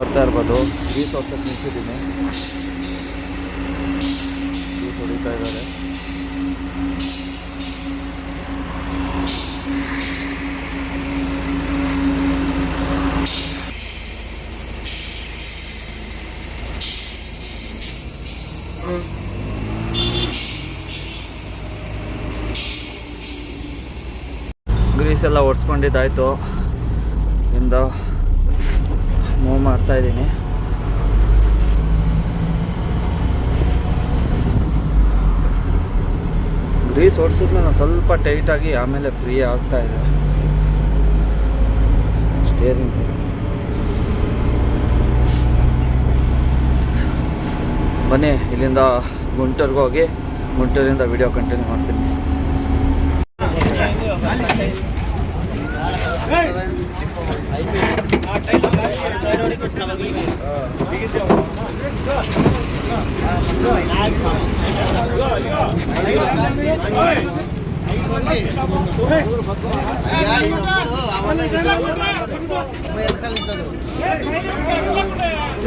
ಬರ್ತಾ ಇರ್ಬೋದು. Greece ಹೊಸಕ್ಕೆ ನಿಲ್ಸಿದ್ದೀನಿ, Greece ಹೊಡಿತಾ ಇದ್ದಾರೆ. ಗ್ರೀಸ್ ಎಲ್ಲ ಒಡ್ಸ್ಕೊಂಡಿದ್ದಾಯಿತು. ಇಂದ ಮೂವ್ ಮಾಡ್ತಾ ಇದ್ದೀನಿ. ಗ್ರೀಸ್ ಓಡಿಸಿದ್ಮೇಲೆ ಸ್ವಲ್ಪ ಟೈಟಾಗಿ ಆಮೇಲೆ ಫ್ರೀ ಆಗ್ತಾ ಇದೆ ಸ್ಟೇರಿಂಗ್. ಬನ್ನಿ ಇಲ್ಲಿಂದ ಗುಂಟೂರ್ಗೆ ಹೋಗಿ ಗುಂಟೂರಿಂದ ವಿಡಿಯೋ ಕಂಟಿನ್ಯೂ ಮಾಡ್ತೀನಿ.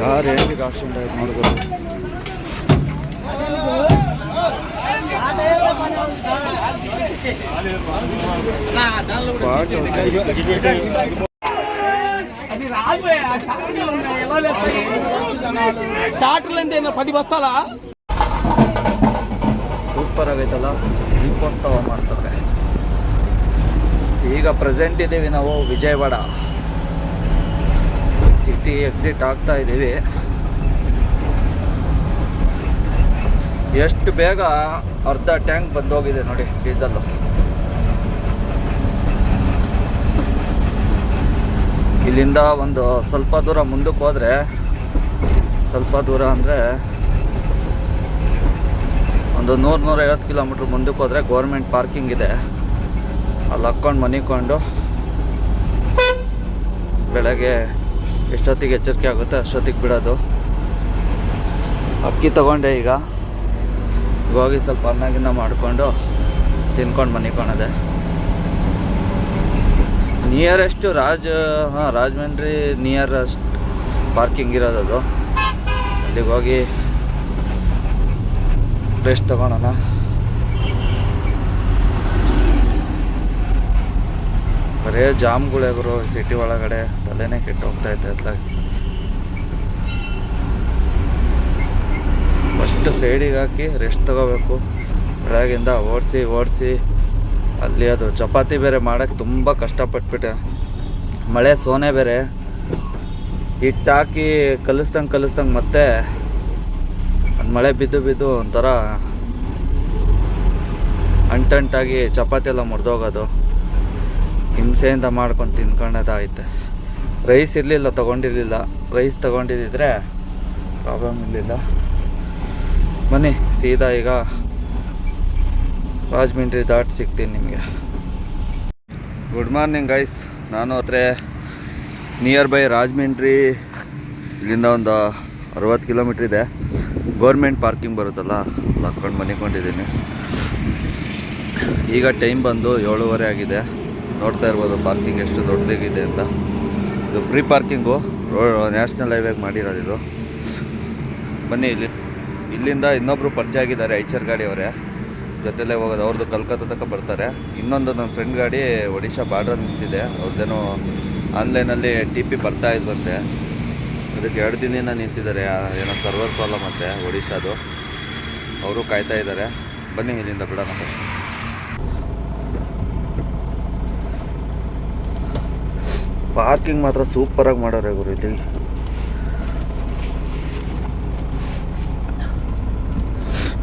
ಯಾರು ಹೇಗೆ ಆಕ್ಸಿಡೆಂಟ್ ಆಯ್ತು ನೋಡ್ಬೋದು. టాటర్లంటే 10 బస్తాలా ಸೂಪರ್ ಆಗೈತಲ್ಲ. ದೀಪೋತ್ಸವ ಮಾಡ್ತಾರೆ. ಈಗ ಪ್ರೆಸೆಂಟ್ ಇದ್ದೀವಿ ನಾವು ವಿಜಯವಾಡ ಸಿಟಿ. ಎಕ್ಸಿಟ್ ಆಗ್ತಾ ಇದ್ದೀವಿ. ಎಷ್ಟು ಬೇಗ ಅರ್ಧ ಟ್ಯಾಂಕ್ ಬಂದೋಗಿದೆ ನೋಡಿ ಡೀಸೆಲ್ಲು. ಇಲ್ಲಿಂದ ಒಂದು ಸ್ವಲ್ಪ ದೂರ ಮುಂದಕ್ಕೆ ಹೋದರೆ, ಸ್ವಲ್ಪ ದೂರ ಅಂದರೆ ಒಂದು 100-150 ಕಿಲೋಮೀಟ್ರ್ ಮುಂದಕ್ಕೆ ಹೋದರೆ ಗೌರ್ಮೆಂಟ್ ಪಾರ್ಕಿಂಗ್ ಇದೆ. ಅಲ್ಲಿ ಹಾಕ್ಕೊಂಡು ಮನಿಕೊಂಡು ಬೆಳಗ್ಗೆ ಎಷ್ಟೊತ್ತಿಗೆ ಎಚ್ಚರಿಕೆ ಆಗುತ್ತೆ ಅಷ್ಟೊತ್ತಿಗೆ ಬಿಡೋದು. ಅಕ್ಕಿ ತೊಗೊಂಡೆ. ಈಗ ಹೋಗಿ ಸ್ವಲ್ಪ ಅನ್ನಗಿನ್ನ ಮಾಡಿಕೊಂಡು ತಿನ್ಕೊಂಡು ಮನಿಕೊಳ್ಳೋದೆ. ನಿಯರೆಸ್ಟ್ ರಾಜಮಂಡ್ರಿ ನಿಯರೆಸ್ಟ್ ಪಾರ್ಕಿಂಗ್ ಇರೋದದು. ಅಲ್ಲಿಗೆ ಹೋಗಿ ರೆಸ್ಟ್ ತಗೊಳೋಣ. ಬರೇ ಜಾಮ್ಗಳೇ ಗುರು ಸಿಟಿ ಒಳಗಡೆ. ತಲೆನೇ ಕೆಟ್ಟು ಹೋಗ್ತಾ ಇತ್ತು ಅದ್ಲಾಗಿ. ಫಸ್ಟ್ ಸೈಡಿಗೆ ಹಾಕಿ ರೆಸ್ಟ್ ತಗೋಬೇಕು. ಬೆಳಗಿಂದ ಓಡಿಸಿ ಅಲ್ಲಿ ಅದು ಚಪಾತಿ ಬೇರೆ ಮಾಡೋಕ್ಕೆ ತುಂಬ ಕಷ್ಟಪಟ್ಬಿಟ್ಟೆ. ಮಳೆ ಸೋನೆ ಬೇರೆ. ಹಿಟ್ಟು ಹಾಕಿ ಕಲಿಸ್ದಂಗೆ ಮತ್ತೆ ಒಂದು ಮಳೆ ಬಿದ್ದು ಒಂಥರ ಅಂಟಾಗಿ ಚಪಾತಿ ಎಲ್ಲ ಮುರಿದೋಗೋದು. ಹಿಂಸೆಯಿಂದ ಮಾಡ್ಕೊಂಡು ತಿನ್ಕೊಳ್ಳೋದಾಯ್ತೆ. ರೈಸ್ ಇರಲಿಲ್ಲ, ತೊಗೊಂಡಿರಲಿಲ್ಲ. ರೈಸ್ ತೊಗೊಂಡಿದ್ದಿದ್ರೆ ಪ್ರಾಬ್ಲಮ್ ಇರಲಿಲ್ಲ. ಬನ್ನಿ ಸೀದಾ ಈಗ ರಾಜಮಂಡ್ರಿ ದಾಟಿ ಸಿಗ್ತೀನಿ ನಿಮಗೆ. Good morning guys. ನಾನು ನಿಯರ್ ಬೈ ರಾಜಮಂಡ್ರಿ. ಇಲ್ಲಿಂದ ಒಂದು 60 ಕಿಲೋಮೀಟ್ರ್ ಇದೆ. ಗೌರ್ಮೆಂಟ್ ಪಾರ್ಕಿಂಗ್ ಬರುತ್ತಲ್ಲ, ಅಲ್ಲಿ ಹಾಕ್ಕೊಂಡು ಮನಿಕೊಂಡಿದ್ದೀನಿ. ಈಗ ಟೈಮ್ ಬಂದು 7:30 ಆಗಿದೆ. ನೋಡ್ತಾ ಇರ್ಬೋದು ಪಾರ್ಕಿಂಗ್ ಎಷ್ಟು ದೊಡ್ಡದಾಗಿದೆ ಅಂತ. ಇದು ಫ್ರೀ ಪಾರ್ಕಿಂಗು, ನ್ಯಾಷನಲ್ ಹೈವೇಗೆ ಮಾಡಿರೋದು ಇದು. ಬನ್ನಿ ಇಲ್ಲಿಂದ ಇನ್ನೊಬ್ಬರು ಪರಿಚಯ ಆಗಿದ್ದಾರೆ, ಐಚರ್ ಗಾಡಿಯವರೇ. ಜೊತೆಲೇ ಹೋಗೋದು. ಅವ್ರದ್ದು ಕಲ್ಕತ್ತಾ ತನಕ ಬರ್ತಾರೆ. ಇನ್ನೊಂದು ನನ್ನ ಫ್ರೆಂಡ್ ಗಾಡಿ ಒಡಿಶಾ ಬಾರ್ಡರ್ ನಿಂತಿದೆ. ಅವ್ರದ್ದೇನೋ ಆನ್ಲೈನಲ್ಲಿ TP ಬರ್ತಾ ಇದ್ವಂತೆ. ಅದಕ್ಕೆ 2 ದಿನದಿಂದ ನಿಂತಿದ್ದಾರೆ. ಏನೋ ಸರ್ವರ್ ಪ್ರಾಬ್ಲಮ್ ಅಂತೆ ಒಡಿಶಾದು. ಅವರು ಕಾಯ್ತಾ ಇದ್ದಾರೆ. ಬನ್ನಿ ಇಲ್ಲಿಂದ ಬಿಡೋಣ. ಪಾರ್ಕಿಂಗ್ ಮಾತ್ರ ಸೂಪರಾಗಿ ಮಾಡೋರೆ ಗುರು ಇಲ್ಲಿ.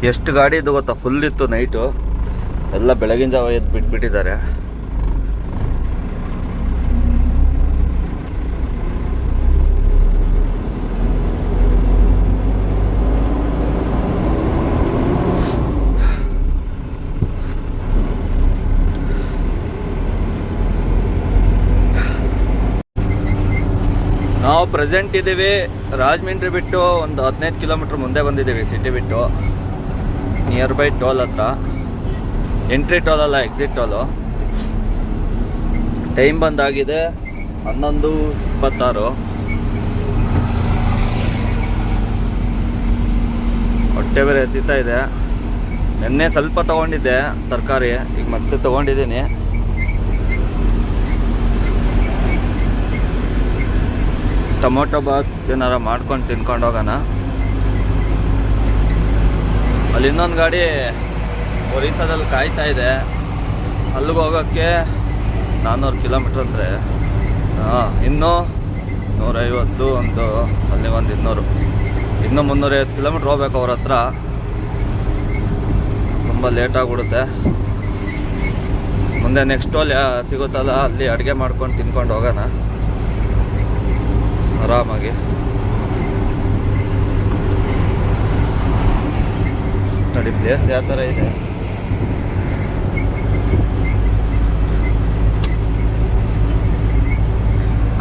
ಎಷ್ಟು ಗಾಡಿ ಇದ್ದು ಗೊತ್ತಾ, ಫುಲ್ ಇತ್ತು ನೈಟು. ಎಲ್ಲ ಬೆಳಗಿನ ಜಾವ ಎದ್ದು ಬಿಟ್ಬಿಟ್ಟಿದ್ದಾರೆ. ನಾವು ಪ್ರೆಸೆಂಟ್ ಇದ್ದೀವಿ ರಾಜಮಂಡ್ರಿ ಬಿಟ್ಟು ಒಂದು 15 ಕಿಲೋಮೀಟ್ರ್ ಮುಂದೆ ಬಂದಿದ್ದೀವಿ ಸಿಟಿ ಬಿಟ್ಟು. ನಿಯರ್ ಬೈ ಟೋಲ್ ಹತ್ರ. ಎಂಟ್ರಿ ಟೋಲ್ ಅಲ್ಲ, ಎಕ್ಸಿಟ್ ಟೋಲು. ಟೈಮ್ ಬಂದಾಗಿದೆ 11:26. ಹೊಟ್ಟೆ ಬೇರೆ ಹಸಿತಾ ಇದೆ. ನೆನ್ನೆ ಸ್ವಲ್ಪ ತೊಗೊಂಡಿದ್ದೆ ತರಕಾರಿ, ಈಗ ಮತ್ತೆ ತೊಗೊಂಡಿದ್ದೀನಿ. ಟೊಮೊಟೊ ಬಾತ್ ಏನಾರ ಮಾಡ್ಕೊಂಡು ತಿನ್ಕೊಂಡು ಹೋಗೋಣ. ಅಲ್ಲಿ ಇನ್ನೊಂದು ಗಾಡಿ ಒರಿಸ್ಸಾದಲ್ಲಿ ಕಾಯ್ತಾ ಇದೆ. ಅಲ್ಲಿಗೆ ಹೋಗೋಕ್ಕೆ 400 ಕಿಲೋಮೀಟ್ರ್ ಅಂದರೆ ಇನ್ನೂ 150, ಅಲ್ಲಿ ಒಂದು 200, ಇನ್ನೂ 350 ಕಿಲೋಮೀಟ್ರ್ ಹೋಗ್ಬೇಕು ಅವ್ರ ಹತ್ರ. ತುಂಬ ಲೇಟಾಗ್ಬಿಡುತ್ತೆ. ಮುಂದೆ ನೆಕ್ಸ್ಟ್ ಅಲ್ಲಿ ಸಿಗುತ್ತಲ್ಲ, ಅಲ್ಲಿ ಅಡುಗೆ ಮಾಡ್ಕೊಂಡು ತಿನ್ಕೊಂಡು ಹೋಗೋಣ ಆರಾಮಾಗಿ. ನೋಡಿ ಪ್ಲೇಸ್ ಯಾವ ಥರ ಇದೆ.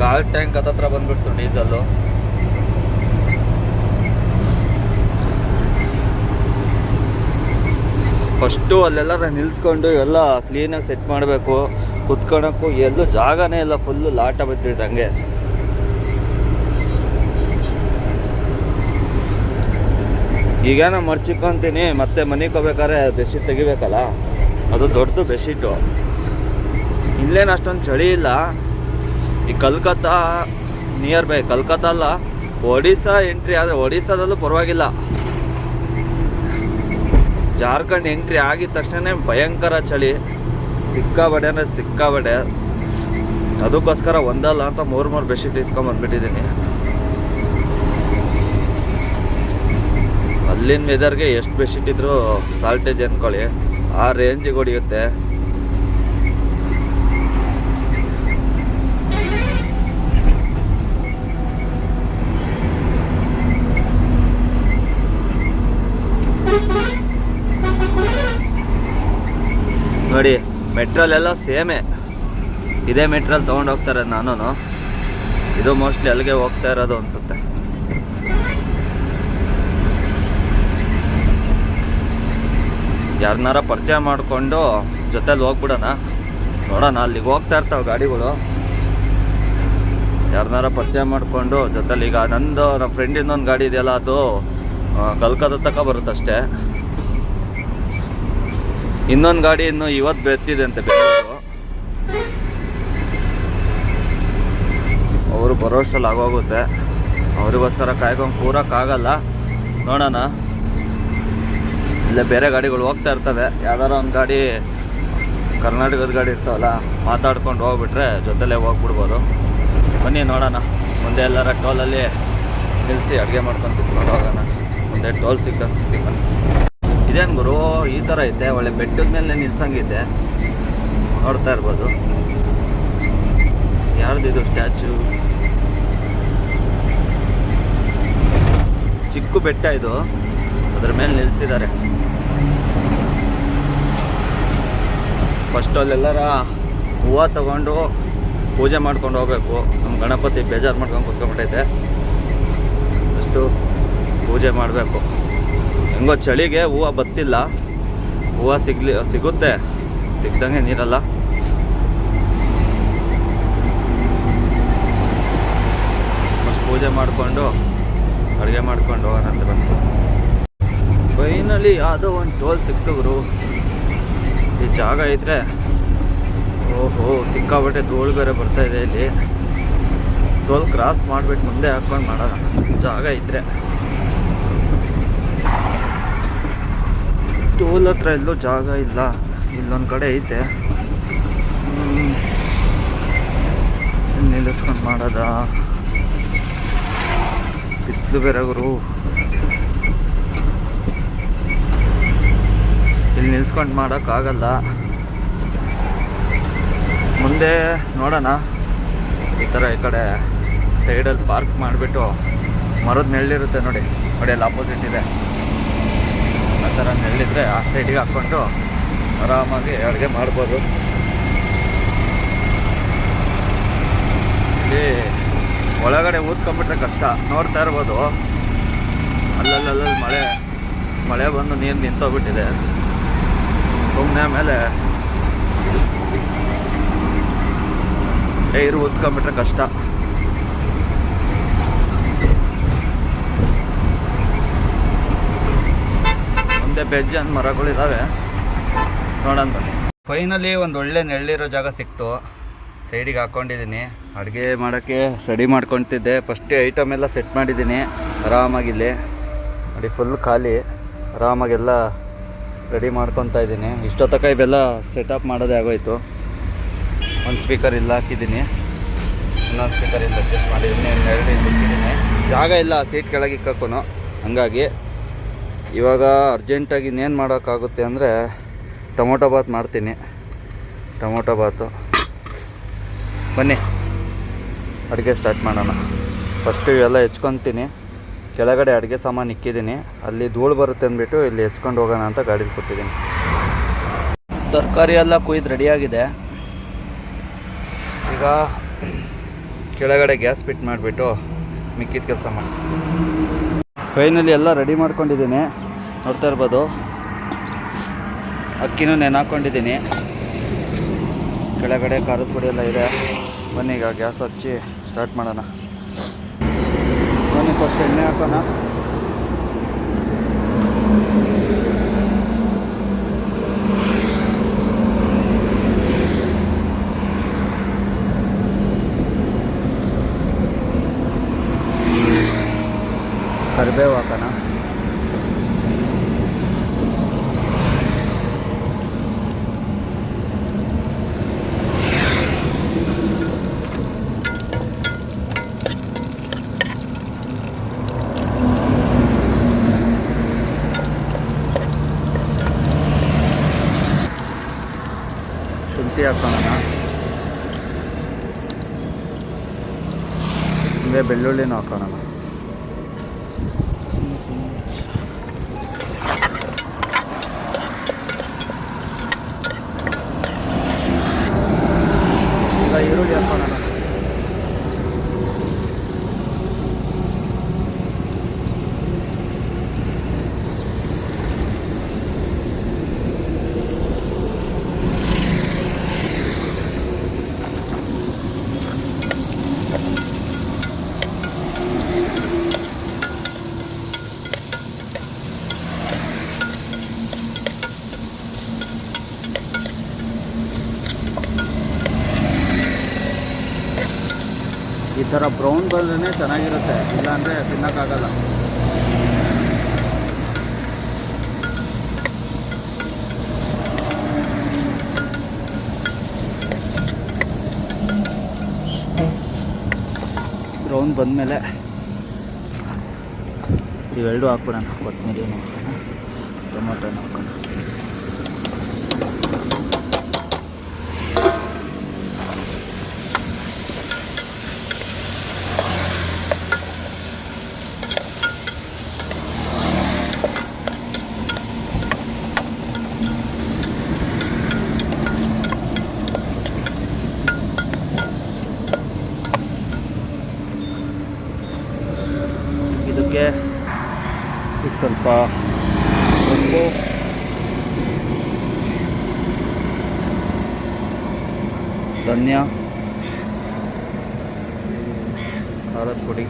ಕಾಲ್ ಟ್ಯಾಂಕ್ ಹತ್ತತ್ರ ಬಂದ್ಬಿಡ್ತು ಡೀಸಲ್ಲು. ಫಸ್ಟು ಅಲ್ಲೆಲ್ಲ ನಿಲ್ಲಿಸ್ಕೊಂಡು ಎಲ್ಲ ಕ್ಲೀನಾಗಿ ಸೆಟ್ ಮಾಡಬೇಕು. ಕುತ್ಕೊಳಕ್ಕೂ ಎಲ್ಲೂ ಜಾಗನೇ ಇಲ್ಲ, ಫುಲ್ಲು ಲಾಟ ಬಿದ್ದಿದ್ದಂಗೆ. ಈಗೇನೋ ಮರ್ಚಿಕ್ಕೊತೀನಿ, ಮತ್ತೆ ಮನೆಗೆ ಹೋಗ್ಬೇಕಾದ್ರೆ ಬೆಡ್ಶೀಟ್ ತೆಗಿಬೇಕಲ್ಲ, ಅದು ದೊಡ್ಡದು ಬೆಡ್ಶೀಟು. ಇಲ್ಲೇನು ಅಷ್ಟೊಂದು ಚಳಿ ಇಲ್ಲ. ಈ ಕಲ್ಕತ್ತಾ ನಿಯರ್ ಬೈ, ಕಲ್ಕತ್ತಾ ಅಲ್ಲ, ಒಡಿಸ್ಸಾ ಎಂಟ್ರಿ ಆದರೆ ಒಡಿಸ್ಸಾದಲ್ಲೂ ಪರವಾಗಿಲ್ಲ. ಜಾರ್ಖಂಡ್ ಎಂಟ್ರಿ ಆಗಿದ ತಕ್ಷಣ ಭಯಂಕರ ಚಳಿ, ಸಿಕ್ಕಾಬಡೆ ಅಂದರೆ ಸಿಕ್ಕಾಬಡೆ. ಅದಕ್ಕೋಸ್ಕರ ಒಂದಲ್ಲ ಅಂತ 3 ಬೆಡ್ಶೀಟ್ ಇಟ್ಕೊಂಡ್ಬಂದ್ಬಿಟ್ಟಿದ್ದೀನಿ. ಅಲ್ಲಿನ ವೆದರ್ಗೆ ಎಷ್ಟು ಬೆಡ್ಶೀಟ್ ಇದ್ರೂ ಸಾಲ್ಟೇಜ್ ಅಂದ್ಕೊಳ್ಳಿ, ಆ ರೇಂಜಿಗೆ ಹೊಡಿಯುತ್ತೆ. ನೋಡಿ ಮೆಟ್ರಲ್ಲೆಲ್ಲ ಸೇಮೇ, ಇದೇ ಮೆಟ್ರಲ್ ತೊಗೊಂಡು ಹೋಗ್ತಾರೆ. ನಾನು ಇದು ಮೋಸ್ಟ್ಲಿ ಅಲ್ಲಿಗೆ ಹೋಗ್ತಾ ಇರೋದು ಅನಿಸುತ್ತೆ. ಯಾರನ್ನಾರ ಪರಿಚಯ ಮಾಡಿಕೊಂಡು ಜೊತೆಲಿ ಹೋಗ್ಬಿಡೋಣ, ನೋಡೋಣ. ಅಲ್ಲಿಗೆ ಹೋಗ್ತಾ ಇರ್ತಾವೆ ಗಾಡಿಗಳು, ಯಾರನ್ನಾರ ಪರಿಚಯ ಮಾಡಿಕೊಂಡು ಜೊತೆಲಿ. ಈಗ ನಮ್ಮ ಫ್ರೆಂಡ್ ಇನ್ನೊಂದು ಗಾಡಿ ಇದೆಯಲ್ಲ, ಅದು ಕಲ್ಕತ್ತಾ ತನಕ ಬರುತ್ತಷ್ಟೇ. ಇನ್ನೊಂದು ಗಾಡಿ ಇನ್ನು ಇವತ್ತು ಬೆತ್ತಿದೆ ಅಂತೆ ಬೆಂಗಳೂರು. ಅವರು ಬರೋಷ್ಟಲ್ಲಿ ಆಗೋಗುತ್ತೆ. ಅವ್ರಿಗೋಸ್ಕರ ಕಾಯ್ಕೊಂಡು ಕೂರೋಕ್ಕಾಗಲ್ಲ. ನೋಡೋಣ, ಇಲ್ಲೇ ಬೇರೆ ಗಾಡಿಗಳು ಹೋಗ್ತಾ ಇರ್ತವೆ. ಯಾವ್ದಾರ ಒಂದು ಗಾಡಿ ಕರ್ನಾಟಕದ ಗಾಡಿ ಇರ್ತಾವಲ್ಲ, ಮಾತಾಡ್ಕೊಂಡು ಹೋಗ್ಬಿಟ್ರೆ ಜೊತೆಲೇ ಹೋಗ್ಬಿಡ್ಬೋದು. ಬನ್ನಿ ನೋಡೋಣ. ಮುಂದೆ ಎಲ್ಲರ ಟೋಲಲ್ಲಿ ನಿಲ್ಲಿಸಿ ಅಡುಗೆ ಮಾಡ್ಕೊಂಡು ತಿನ್ಕೊಂಡು ಹೋಗೋಣ. ಮುಂದೆ ಟೋಲ್ ಸಿಗ್ತೀನಿ ಬನ್ನಿ. ಇದೇನು ಗುರು ಈ ಥರ ಐತೆ, ಒಳ್ಳೆ ಬೆಟ್ಟದ ಮೇಲೆ ನಿಲ್ಸಂಗಿದೆ, ನೋಡ್ತಾ ಇರ್ಬೋದು. ಯಾರ್ದಿದು ಸ್ಟ್ಯಾಚು? ಚಿಕ್ಕ ಬೆಟ್ಟ ಇದು, ಅದ್ರ ಮೇಲೆ ನಿಲ್ಲಿಸಿದ್ದಾರೆ. ಫಸ್ಟ್ ಅಲ್ಲೆಲ್ಲರ ಹೂವು ತಗೊಂಡು ಪೂಜೆ ಮಾಡ್ಕೊಂಡು ಹೋಗ್ಬೇಕು. ನಮ್ಮ ಗಣಪತಿ ಬೇಜಾರು ಮಾಡ್ಕೊಂಡು ಕೂತ್ಕೊಂಡ್ಬಿಟ್ಟೈತೆ, ಅಷ್ಟು ಪೂಜೆ ಮಾಡಬೇಕು. ಹೆಂಗೋ ಚಳಿಗೆ ಹೂವು ಬತ್ತಿಲ್ಲ, ಹೂವು ಸಿಗುತ್ತೆ, ಸಿಗ್ದಂಗೆ ನೀರಲ್ಲ. ಫಸ್ಟ್ ಪೂಜೆ ಮಾಡಿಕೊಂಡು ಅಡುಗೆ ಮಾಡ್ಕೊಂಡು ಹೋಗೋಣ ಅಂತ ಬಂತು. ಫೈನಲಿ ಯಾವುದೋ ಒಂದು ಟೋಲ್ ಸಿಕ್ತು ಗುರು. ಈ ಜಾಗ ಇದ್ದರೆ ಓಹೋ ಸಿಕ್ಕಾಬಟ್ಟೆ ಧೂಳು ಬೇರೆ ಬರ್ತಾಯಿದೆ. ಇಲ್ಲಿ ಟೋಲ್ ಕ್ರಾಸ್ ಮಾಡಿಬಿಟ್ಟು ಮುಂದೆ ಹಾಕ್ಕೊಂಡು ಮಾಡೋಣ, ಜಾಗ ಇದ್ದರೆ. ಟೋಲ್ ಹತ್ರ ಎಲ್ಲೂ ಜಾಗ ಇಲ್ಲ, ಇಲ್ಲೊಂದು ಕಡೆ ಐತೆ, ನಿಲ್ಲಿಸ್ಕೊಂಡು ಮಾಡೋದ. ಬಿಸಿಲು ಬೇರೆ ಗುರು. ಇಲ್ಲಿ ನಿಲ್ಸ್ಕೊಂಡು ಮಾಡೋಕ್ಕಾಗಲ್ಲ. ಮುಂದೆ ನೋಡೋಣ. ಈ ಥರ ಈ ಕಡೆ ಸೈಡಲ್ಲಿ ಪಾರ್ಕ್ ಮಾಡಿಬಿಟ್ಟು ಮರದ ನೆರಳಿರುತ್ತೆ ನೋಡಿ, ಅಲ್ಲಿ ಆಪೋಸಿಟ್ ಇದೆ. ಆ ಥರ ನೆರಳಿದ್ರೆ ಆ ಸೈಡಿಗೆ ಹಾಕ್ಕೊಂಡು ಆರಾಮಾಗಿ ಅಡುಗೆ ಮಾಡ್ಬೋದು. ಇಲ್ಲಿ ಒಳಗಡೆ ಊದ್ಕೊಂಡ್ಬಿಟ್ರೆ ಕಷ್ಟ. ನೋಡ್ತಾ ಇರ್ಬೋದು, ಅಲ್ಲಲ್ಲಿ ಮಳೆ ಬಂದು ನೀರು ನಿಂತೋಗ್ಬಿಟ್ಟಿದೆ. ಸುಮ್ಮನೆ ಆಮೇಲೆ ಟೈರು ಊದ್ಕೊಂಡ್ಬಿಟ್ರೆ ಕಷ್ಟ. ಬೆಜ್ಜನ್ ಮರಗಳಿದ್ದಾವೆ, ನೋಡೋಣ ಬನ್ನಿ. ಫೈನಲಿ ಒಂದು ಒಳ್ಳೆ ನೆರಳಿರೋ ಜಾಗ ಸಿಕ್ತು, ಸೈಡಿಗೆ ಹಾಕ್ಕೊಂಡಿದ್ದೀನಿ. ಅಡುಗೆ ಮಾಡೋಕ್ಕೆ ರೆಡಿ ಮಾಡ್ಕೊತಿದ್ದೆ. ಫಸ್ಟ್ ಐಟಮ್ ಎಲ್ಲ ಸೆಟ್ ಮಾಡಿದ್ದೀನಿ ಆರಾಮಾಗಿಲ್ಲಿ. ನೋಡಿ ಫುಲ್ ಖಾಲಿ, ಆರಾಮಾಗೆಲ್ಲ ರೆಡಿ ಮಾಡ್ಕೊತಾ ಇದ್ದೀನಿ. ಇಷ್ಟೊತ್ತಕ ಇವೆಲ್ಲ ಸೆಟಪ್ ಮಾಡೋದೇ ಆಗೋಯ್ತು. ಒಂದು ಸ್ಪೀಕರ್ ಇಲ್ಲ ಹಾಕಿದ್ದೀನಿ, ಇನ್ನೊಂದು ಸ್ಪೀಕರ್ ಇಲ್ಲ ಅಡ್ಜಸ್ಟ್ ಮಾಡಿದ್ದೀನಿ, ನೆರಳು ಇಟ್ಟಿದ್ದೀನಿ. ಜಾಗ ಇಲ್ಲ ಸೀಟ್ ಕೆಳಗೆ ಇಕ್ಕಕ್ಕೂ, ಹಂಗಾಗಿ ಇವಾಗ ಅರ್ಜೆಂಟಾಗಿ ಇನ್ನೇನು ಮಾಡೋಕ್ಕಾಗುತ್ತೆ ಅಂದರೆ ಟೊಮೊಟೊ ಬಾತ್ ಮಾಡ್ತೀನಿ. ಟೊಮೊಟೊ ಬಾತು, ಬನ್ನಿ ಅಡುಗೆ ಸ್ಟಾರ್ಟ್ ಮಾಡೋಣ. ಫಸ್ಟು ಇವೆಲ್ಲ ಹೆಚ್ಕೊತೀನಿ. ಕೆಳಗಡೆ ಅಡುಗೆ ಸಾಮಾನು ಇಕ್ಕಿದ್ದೀನಿ, ಅಲ್ಲಿ ಧೂಳು ಬರುತ್ತೆ ಅಂದ್ಬಿಟ್ಟು ಇಲ್ಲಿ ಹೆಚ್ಕೊಂಡು ಹೋಗೋಣ ಅಂತ ಗಾಡೀಲಿ ಕೂತಿದ್ದೀನಿ. ತರಕಾರಿ ಎಲ್ಲ ಕುಯ್ದು ರೆಡಿಯಾಗಿದೆ. ಈಗ ಕೆಳಗಡೆ ಗ್ಯಾಸ್ ಫಿಟ್ ಮಾಡಿಬಿಟ್ಟು ಮಿಕ್ಕಿದ ಕೆಲಸ ಮಾಡಿ. ಫೈನಲಿ ಎಲ್ಲ ರೆಡಿ ಮಾಡ್ಕೊಂಡಿದ್ದೀನಿ, ನೋಡ್ತಾ ಇರ್ಬೋದು. ಅಕ್ಕಿನೂ ನೆನೆ ಕೆಳಗಡೆ ಖಾರದ ಪುಡಿ ಎಲ್ಲ ಇದೆ. ಬನ್ನಿ ಈಗ ಗ್ಯಾಸ್ ಹಚ್ಚಿ ಸ್ಟಾರ್ಟ್ ಮಾಡೋಣ. ಬನ್ನಿ ಫಸ್ಟ್ ಎಣ್ಣೆ ಹಾಕೋಣ. ಕರಿಬೇವು ಹಾಕೋಣ. ಶುಂಠಿ ಹಾಕೋಣ. ಹಿಂಗೆ ಬೆಳ್ಳುಳ್ಳಿನೂ ಹಾಕೋಣ. ಈಗ ಈರುಳ್ಳಿ ಹಾಕೋಣ. ಈ ಥರ ಬ್ರೌನ್ ಬಂದ್ರೇ ಚೆನ್ನಾಗಿರುತ್ತೆ, ಇಲ್ಲಾಂದರೆ ತಿನ್ನೋಕ್ಕಾಗಲ್ಲ. ಬ್ರೌನ್ ಬಂದಮೇಲೆ ಇವೆರಡು ಹಾಕ್ಬಿಡೋಣ. ಕೊತ್ತಂಬರಿನೂ ಹಾಕೋಣ, ಟೊಮೊಟೊನೂ ಹಾಕೋಣ. ಇದಕ್ಕೆ ಈಗ ಸ್ವಲ್ಪ ಉಪ್ಪು, ಧನಿಯಾ, ಖಾರದ ಪುಡಿ,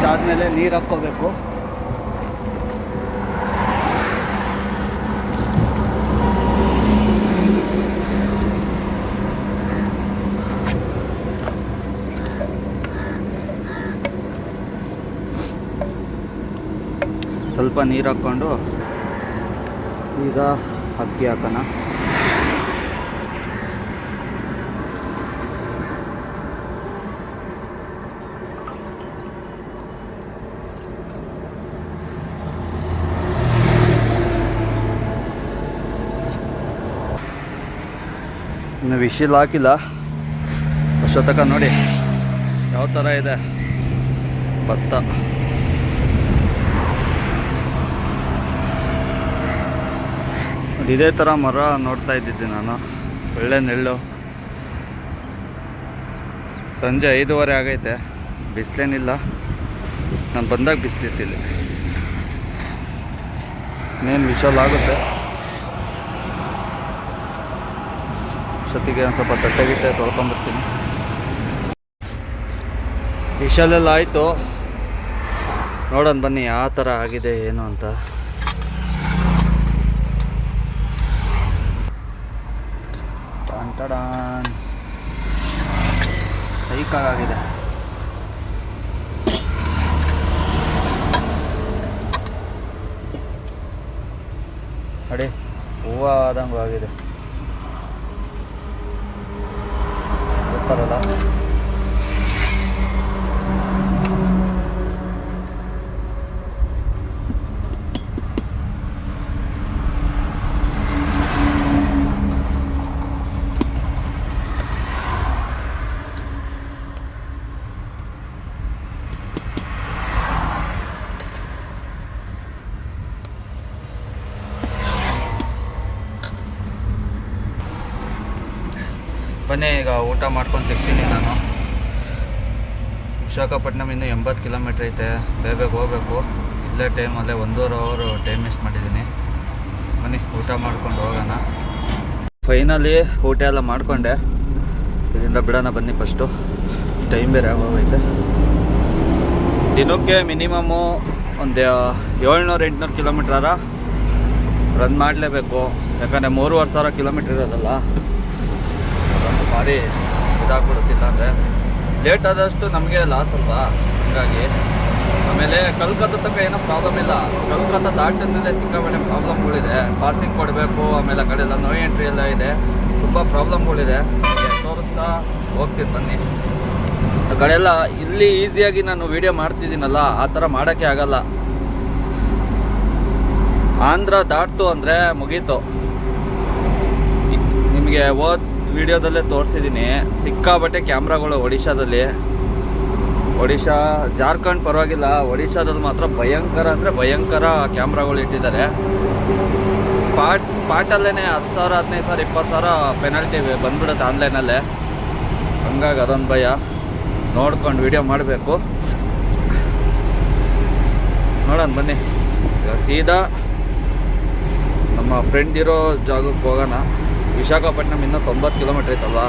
ಆದಮೇಲೆ ನೀರು ಹಾಕ್ಕೋಬೇಕು. ಸ್ವಲ್ಪ ನೀರು ಹಾಕ್ಕೊಂಡು ಈಗ ಅಕ್ಕಿ ಹಾಕೋಣ. ಇನ್ನು ವಿಶಿಲ್ ಹಾಕಿಲ್ಲ, ಅಷ್ಟೊತ್ತಕ ನೋಡಿ ಯಾವ ಥರ ಇದೆ ಭತ್ತ. ಇದೇ ಥರ ಮರ ನೋಡ್ತಾ ಇದ್ದಿದ್ದೆ ನಾನು. ಒಳ್ಳೆ ನೆರಳು. ಸಂಜೆ 5:15 ಆಗೈತೆ. ಬಿಸಿಲೇನಿಲ್ಲ. ನಾನು ಬಂದಾಗ ಬಿಸಿಲಿತ್ತಿಲ್ಲಿ. ಇನ್ನೇನು ವಿಶಾಲ್ ಆಗುತ್ತೆ. ಅಷ್ಟೊತ್ತಿಗೆ ಒಂದು ಸ್ವಲ್ಪ ತಟ್ಟೆಗಿಟ್ಟೆ ತೊಳ್ಕೊಂಬರ್ತೀನಿ. ವಿಶಾಲೆಲ್ಲ ಆಯಿತು. ನೋಡೋಣ ಬನ್ನಿ ಯಾವ ಥರ ಆಗಿದೆ ಏನು ಅಂತ. ಟಡಾನ್ ಸೈಕಾಗಿದೆ. ಅಡಿ ಹೂವು ಆದಂಗೂ ಆಗಿದೆ. ಗೊತ್ತಾರಲ್ಲ. ಬನ್ನಿ ಈಗ ಊಟ ಮಾಡ್ಕೊಂಡು ಸಿಗ್ತೀನಿ ನಾನು. ವಿಶಾಖಪಟ್ಟಣಮಿಂದ 80 ಕಿಲೋಮೀಟ್ರ್ ಐತೆ. ಬೇಗ ಹೋಗ್ಬೇಕು. ಇಲ್ಲೇ ಟೈಮಲ್ಲೇ 1.5 ಅವರು ಟೈಮ್ ವೇಸ್ಟ್ ಮಾಡಿದ್ದೀನಿ. ಬನ್ನಿ ಊಟ ಮಾಡ್ಕೊಂಡು ಹೋಗೋಣ. ಫೈನಲಿ ಊಟ ಎಲ್ಲ ಮಾಡಿಕೊಂಡೆ. ಇದರಿಂದ ಬಿಡೋಣ ಬನ್ನಿ. ಫಸ್ಟು ಟೈಮ್ ಬೇರೆ ಆಗೋಗೈತೆ. ದಿನಕ್ಕೆ ಮಿನಿಮಮ್ಮು ಒಂದು 700-800 ಕಿಲೋಮೀಟ್ರಾರ ರನ್ ಮಾಡಲೇಬೇಕು. ಯಾಕಂದರೆ 3,500 ಕಿಲೋಮೀಟ್ರ್ ಇರೋದಲ್ಲ. ಭಾರಿ ಇದಾಗ್ಬಿಡುತ್ತಿಲ್ಲ ಅಂದರೆ ಲೇಟ್ ಆದಷ್ಟು ನಮಗೆ ಲಾಸ್ ಅಲ್ವಾ. ಹಾಗಾಗಿ ಆಮೇಲೆ ಕಲ್ಕತ್ತಾ ತನಕ ಏನೋ ಪ್ರಾಬ್ಲಮ್ ಇಲ್ಲ. ಕಲ್ಕತ್ತಾ ದಾಟಿದ ಮೇಲೆ ಸಿಕ್ಕಾಪಟ್ಟೆ ಪ್ರಾಬ್ಲಮ್ಗಳಿದೆ. ಪಾಸಿಂಗ್ ಕೊಡಬೇಕು. ಆಮೇಲೆ ಆ ಕಡೆ ಎಲ್ಲ ನೋ ಎಂಟ್ರಿ ಎಲ್ಲ ಇದೆ. ತುಂಬ ಪ್ರಾಬ್ಲಮ್ಗಳಿದೆ. ತೋರಿಸ್ತಾ ಹೋಗ್ತೀನಿ ಬನ್ನಿ. ಆ ಕಡೆ ಎಲ್ಲ ಇಲ್ಲಿ ಈಸಿಯಾಗಿ ನಾನು ವೀಡಿಯೋ ಮಾಡ್ತಿದ್ದೀನಲ್ಲ, ಆ ಥರ ಮಾಡೋಕ್ಕೆ ಆಗಲ್ಲ. ಆಂಧ್ರ ದಾಟ್ತು ಅಂದರೆ ಮುಗೀತು. ನಿಮಗೆ ವಿಡಿಯೋದಲ್ಲೇ ತೋರಿಸಿದ್ದೀನಿ. ಸಿಕ್ಕಾಬಟ್ಟೆ ಕ್ಯಾಮ್ರಾಗಳು ಒಡಿಶಾ ಜಾರ್ಖಂಡ್ ಪರವಾಗಿಲ್ಲ. ಒಡಿಶಾದಲ್ಲಿ ಮಾತ್ರ ಭಯಂಕರ ಅಂದರೆ ಭಯಂಕರ ಕ್ಯಾಮ್ರಾಗಳು ಇಟ್ಟಿದ್ದಾರೆ. ಸ್ಪಾಟಲ್ಲೇ 10,000, 15,000, 20,000 ಪೆನಾಲ್ಟಿ ಬಂದ್ಬಿಡುತ್ತೆ ಆನ್ಲೈನಲ್ಲೇ. ಹಂಗಾಗಿ ಅದೊಂದು ಭಯ. ನೋಡ್ಕೊಂಡು ವಿಡಿಯೋ ಮಾಡಬೇಕು. ನೋಡೋಣ ಬನ್ನಿ. ಈಗ ಸೀದಾ ನಮ್ಮ ಫ್ರೆಂಡ್ ಇರೋ ಜಾಗಕ್ಕೆ ಹೋಗೋಣ. ವಿಶಾಖಪಟ್ಟಣಂ ಇನ್ನೂ 90 ಕಿಲೋಮೀಟ್ರ್ ಐತಲ್ವಾ.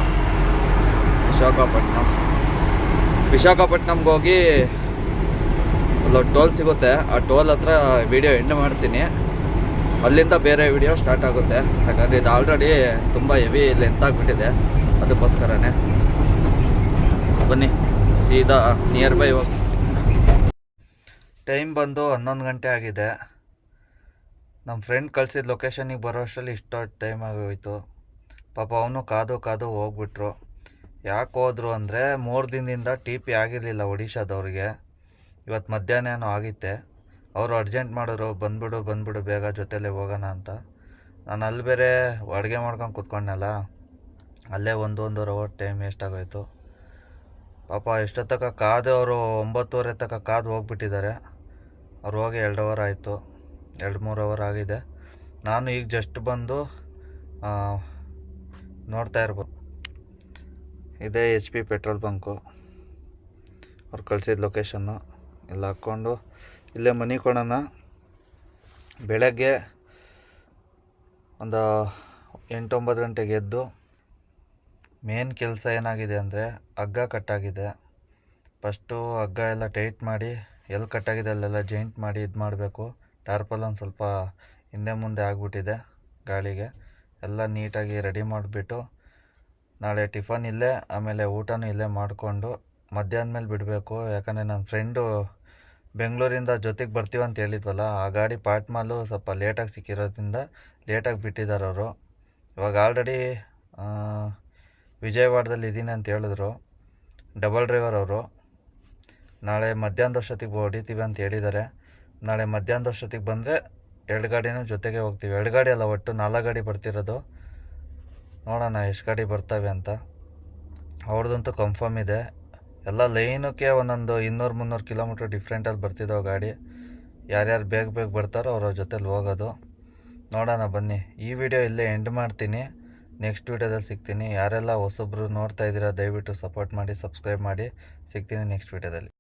ವಿಶಾಖಪಟ್ಟಣಂಗೆ ಹೋಗಿ ಅಲ್ಲೊಂದು ಟೋಲ್ ಸಿಗುತ್ತೆ. ಆ ಟೋಲ್ ಹತ್ರ ವಿಡಿಯೋ ಎಂಡ್ ಮಾಡ್ತೀನಿ. ಅಲ್ಲಿಂದ ಬೇರೆ ವಿಡಿಯೋ ಸ್ಟಾರ್ಟ್ ಆಗುತ್ತೆ. ಯಾಕಂದರೆ ಇದು ಆಲ್ರೆಡಿ ತುಂಬ ಹೆವಿ ಲೆಂತ್ ಆಗಿಬಿಟ್ಟಿದೆ. ಅದಕ್ಕೋಸ್ಕರನೇ ಬನ್ನಿ ಸೀದಾ ನಿಯರ್ ಬೈ ಹೋಗಿ. ಟೈಮ್ ಬಂದು 11 ಗಂಟೆ ಆಗಿದೆ. ನಮ್ಮ ಫ್ರೆಂಡ್ ಕಳಿಸಿದ ಲೊಕೇಶನಿಗೆ ಬರೋ ಅಷ್ಟರಲ್ಲಿ ಇಷ್ಟೊತ್ತು ಟೈಮ್ ಆಗೋಯ್ತು. ಪಾಪ ಅವನು ಕಾದು ಹೋಗ್ಬಿಟ್ರು. ಯಾಕೆ ಹೋದ್ರು ಅಂದರೆ 3 ದಿನದಿಂದ TP ಆಗಿರಲಿಲ್ಲ ಒಡಿಶಾದವ್ರಿಗೆ. ಇವತ್ತು ಮಧ್ಯಾಹ್ನ ಆಗಿತ್ತೆ. ಅವರು ಅರ್ಜೆಂಟ್ ಮಾಡಿದ್ರು, ಬಂದ್ಬಿಡು ಬೇಗ ಜೊತೆಲೇ ಹೋಗೋಣ ಅಂತ. ನಾನು ಅಲ್ಲಿ ಬೇರೆ ಅಡುಗೆ ಮಾಡ್ಕೊಂಡು ಕೂತ್ಕೊಂಡನಲ್ಲ, ಅಲ್ಲೇ 1.5 ಅವರ್ ಟೈಮ್ ವೇಸ್ಟ್ ಆಗೋಯ್ತು. ಪಾಪ ಎಷ್ಟೊತ್ತಕ ಕಾದು ಅವರು 9:30 ತನಕ ಕಾದು ಹೋಗ್ಬಿಟ್ಟಿದ್ದಾರೆ. ಅವ್ರು ಹೋಗಿ 2 ಅವರ್ ಆಯಿತು. 2-3 ಅವರ್ ಆಗಿದೆ. ನಾನು ಈಗ ಜಸ್ಟ್ ಬಂದು ನೋಡ್ತಾ ಇರ್ಬೋದು. ಇದೇ HP ಪೆಟ್ರೋಲ್ ಬಂಕು. ಅವ್ರು ಕಳಿಸಿದ ಲೊಕೇಶನ್ನು ಎಲ್ಲ ಹಾಕ್ಕೊಂಡು ಇಲ್ಲೇ ಮನೆ ಕೊಡೋಣ. ಬೆಳಗ್ಗೆ ಒಂದು 8-9 ಗಂಟೆಗೆ ಎದ್ದು ಮೇನ್ ಕೆಲಸ ಏನಾಗಿದೆ ಅಂದರೆ ಹಗ್ಗ ಕಟ್ಟಾಗಿದೆ. ಫಸ್ಟು ಹಗ್ಗ ಎಲ್ಲ ಟೈಟ್ ಮಾಡಿ ಎಲ್ಲಿ ಕಟ್ಟಾಗಿದೆ ಅಲ್ಲೆಲ್ಲ ಜಾಯಿಂಟ್ ಮಾಡಿ ಇದು ಮಾಡಬೇಕು. ಟಾರ್ಪಲ್ ಒಂದು ಸ್ವಲ್ಪ ಹಿಂದೆ ಮುಂದೆ ಆಗಿಬಿಟ್ಟಿದೆ ಗಾಳಿಗೆ. ಎಲ್ಲ ನೀಟಾಗಿ ರೆಡಿ ಮಾಡಿಬಿಟ್ಟು ನಾಳೆ ಟಿಫನ್ ಇಲ್ಲೇ, ಆಮೇಲೆ ಊಟನೂ ಇಲ್ಲೇ ಮಾಡಿಕೊಂಡು ಮಧ್ಯಾಹ್ನ ಮೇಲೆ ಬಿಡಬೇಕು. ಯಾಕಂದರೆ ನನ್ನ ಫ್ರೆಂಡು ಬೆಂಗಳೂರಿಂದ ಜೊತೆಗೆ ಬರ್ತೀವಂತ ಹೇಳಿದ್ವಲ್ಲ, ಆ ಗಾಡಿ ಪಾಟ್ಮಾಲು ಸ್ವಲ್ಪ ಲೇಟಾಗಿ ಸಿಕ್ಕಿರೋದ್ರಿಂದ ಲೇಟಾಗಿ ಬಿಟ್ಟಿದ್ದಾರೆ ಅವರು. ಇವಾಗ ಆಲ್ರೆಡಿ ವಿಜಯವಾಡದಲ್ಲಿ ಇದ್ದೀನಿ ಅಂತ ಹೇಳಿದ್ರು. ಡಬಲ್ ಡ್ರೈವರ್ ಅವರು. ನಾಳೆ ಮಧ್ಯಾಹ್ನದಷ್ಟೊತ್ತಿಗೆ ಹೊಡಿತೀವಿ ಅಂತ ಹೇಳಿದ್ದಾರೆ. ನಾಳೆ ಮಧ್ಯಾಹ್ನದಷ್ಟೊತ್ತಿಗೆ ಬಂದರೆ 2 ಗಾಡಿನೂ ಜೊತೆಗೆ ಹೋಗ್ತೀವಿ. 2 ಗಾಡಿ ಅಲ್ಲ, ಒಟ್ಟು 4 ಗಾಡಿ ಬರ್ತಿರೋದು. ನೋಡೋಣ ಎಷ್ಟು ಗಾಡಿ ಬರ್ತವೆ ಅಂತ. ಅವ್ರದ್ದಂತೂ ಕನ್ಫರ್ಮ್ ಇದೆ. ಎಲ್ಲ ಲೈನಕ್ಕೆ ಒಂದೊಂದು 200-300 ಕಿಲೋಮೀಟ್ರ್ ಡಿಫ್ರೆಂಟಲ್ಲಿ ಬರ್ತಿದ್ದಾವೆ ಗಾಡಿ. ಯಾರ್ಯಾರು ಬೇಗ ಬರ್ತಾರೋ ಅವ್ರ ಜೊತೆಲಿ ಹೋಗೋದು. ನೋಡೋಣ ಬನ್ನಿ. ಈ ವಿಡಿಯೋ ಇಲ್ಲೇ ಎಂಡ್ ಮಾಡ್ತೀನಿ. ನೆಕ್ಸ್ಟ್ ವಿಡಿಯೋದಲ್ಲಿ ಸಿಗ್ತೀನಿ. ಯಾರೆಲ್ಲ ಹೊಸಬ್ರು ನೋಡ್ತಾ ಇದ್ದೀರಾ ದಯವಿಟ್ಟು ಸಪೋರ್ಟ್ ಮಾಡಿ, ಸಬ್ಸ್ಕ್ರೈಬ್ ಮಾಡಿ. ಸಿಗ್ತೀನಿ ನೆಕ್ಸ್ಟ್ ವಿಡಿಯೋದಲ್ಲಿ.